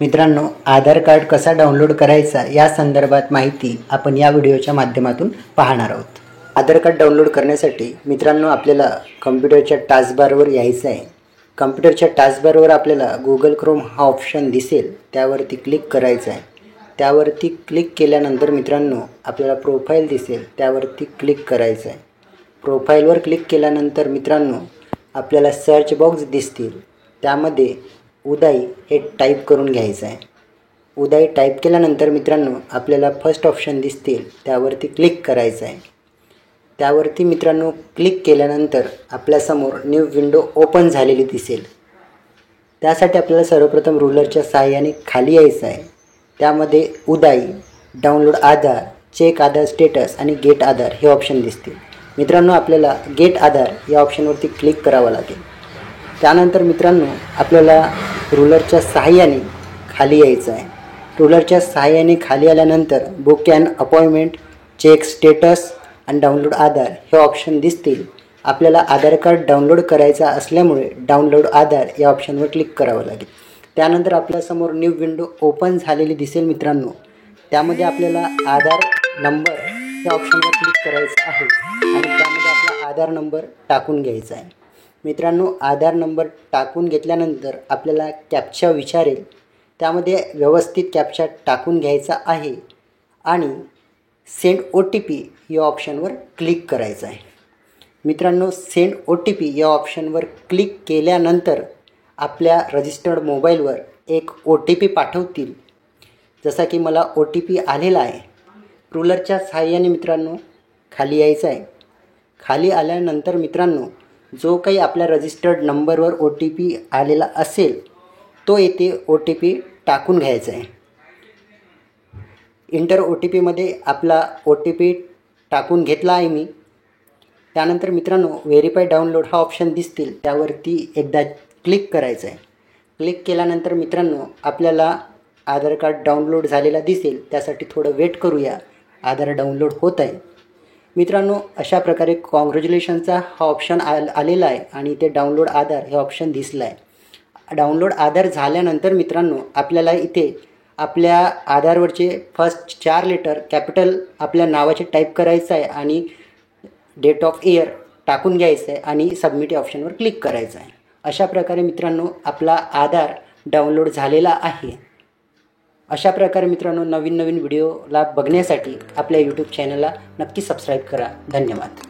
मित्रांनो, आधार कार्ड कसा डाउनलोड करायचा या संदर्भात माहिती आपण या व्हिडिओच्या माध्यमातून पाहणार आहोत। आधार कार्ड डाउनलोड करण्यासाठी मित्रांनो आपल्याला कॉम्प्युटरच्या टास्कबारवर यायचं आहे। कॉम्प्युटरच्या टास्कबारवर आपल्याला गुगल क्रोम हा ऑप्शन दिसेल, त्यावरती क्लिक करायचं आहे। त्यावरती क्लिक केल्यानंतर मित्रांनो आपल्याला प्रोफाइल दिसेल, त्यावरती क्लिक करायचं आहे। प्रोफाइलवर क्लिक केल्यानंतर मित्रांनो आपल्याला सर्च बॉक्स दिसतील, त्यामध्ये उदय हे टाईप करून घ्यायचं आहे। उदय टाईप केल्यानंतर मित्रांनो आपल्याला फर्स्ट ऑप्शन दिसतील, त्यावरती क्लिक करायचं आहे। त्यावरती मित्रांनो क्लिक केल्यानंतर आपल्यासमोर न्यू विंडो ओपन झालेली दिसेल। त्यासाठी आपल्याला सर्वप्रथम रुलरच्या सहाय्याने खाली यायचं आहे। त्यामध्ये उदय, डाउनलोड आधार, चेक आधार स्टेटस आणि गेट आधार हे ऑप्शन दिसतील। मित्रांनो आपल्याला गेट आधार या ऑप्शनवरती क्लिक करावं लागेल। त्यानंतर मित्रांनो आपल्याला रुलरच्या सहाय्याने खाली यायचं आहे। रुलरच्या सहाय्याने खाली आल्यानंतर book and appointment, check status आणि डाउनलोड आधार हे ऑप्शन दिसतील। आपल्याला आधार कार्ड डाउनलोड करायचा असल्यामुळे डाउनलोड आधार या ऑप्शनवर क्लिक करावं लागेल। त्यानंतर आपल्यासमोर न्यू विंडो ओपन झालेली दिसेल मित्रांनो, त्यामध्ये आपल्याला आधार नंबर या ऑप्शनवर क्लिक करायचं आहे आणि त्यामध्ये आपला आधार नंबर टाकून घ्यायचा आहे। मित्रांनो आधार नंबर टाकून घेतल्यानंतर आपल्याला कॅप्चा विचारेल, त्यामध्ये व्यवस्थित कॅप्चा टाकून घ्यायचा आहे आणि सेंड OTP या ऑप्शनवर क्लिक करायचं आहे। मित्रांनो सेंड OTP या ऑप्शनवर क्लिक केल्यानंतर आपल्या रजिस्टर्ड मोबाईलवर एक OTP पाठवतील। जसा की मला OTP आलेला आहे। रुलरच्या सहाय्याने मित्रांनो खाली यायचं आहे। खाली आल्यानंतर मित्रांनो जो काही आपल्या रजिस्टर्ड नंबरवर OTP आलेला असेल तो येथे OTP टाकून घ्यायचा आहे। इंटर OTPमध्ये आपला OTP टाकून घेतला आहे मी। त्यानंतर मित्रांनो व्हेरीफाय डाउनलोड हा ऑप्शन दिसतील, त्यावरती एकदा क्लिक करायचं आहे। क्लिक केल्यानंतर मित्रांनो आपल्याला आधार कार्ड डाउनलोड झालेला दिसेल, त्यासाठी थोडं वेट करूया। आधार डाउनलोड होत आहे। मित्रांनो अशा प्रकारे कॉंग्रॅच्युलेशनचा हा ऑप्शन आलेला आहे आणि ते डाउनलोड आधार हे ऑप्शन दिसलं आहे। डाउनलोड आधार झाल्यानंतर मित्रांनो आपल्याला इथे आपल्या आधारवरचे फर्स्ट 4 लेटर कॅपिटल आपल्या नावाचे टाईप करायचं आहे आणि डेट ऑफ इयर टाकून घ्यायचं आहे आणि सबमिट या ऑप्शनवर क्लिक करायचं आहे। अशा प्रकारे मित्रांनो आपला आधार डाउनलोड झालेला आहे। अशा प्रकारे मित्रांनो नवीन व्हिडिओला बघण्यासाठी आपल्या YouTube चॅनलला नक्की सबस्क्राईब करा। धन्यवाद।